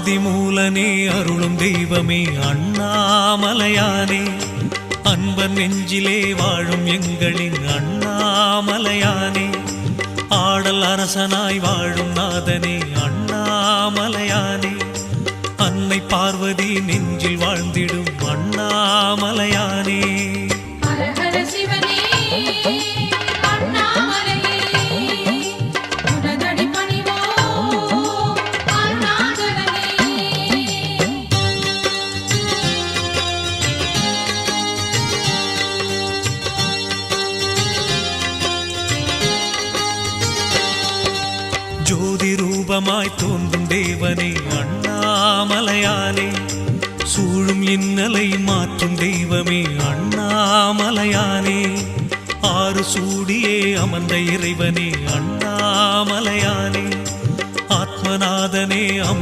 ஆதிமூலனே அருளும் தெய்வமே அண்ணாமலையானே, அன்பர் நெஞ்சிலே வாழும் எங்களின் அண்ணாமலையானே, ஆடல் அரசனாய் வாழும் நாதனே அண்ணாமலையானே, அன்னை பார்வதி நெஞ்சில் வாழ்ந்திடும் அண்ணாமலையானே. ஜோதி ரூபமாய் தோன்றும் தேவனே அண்ணாமலையானே, சூழும் இன்னலை மாற்றும் தெய்வமே அண்ணாமலையானே, ஆறு சூடியே அமர்ந்த இறைவனே அண்ணாமலையானே, ஆத்மநாதனே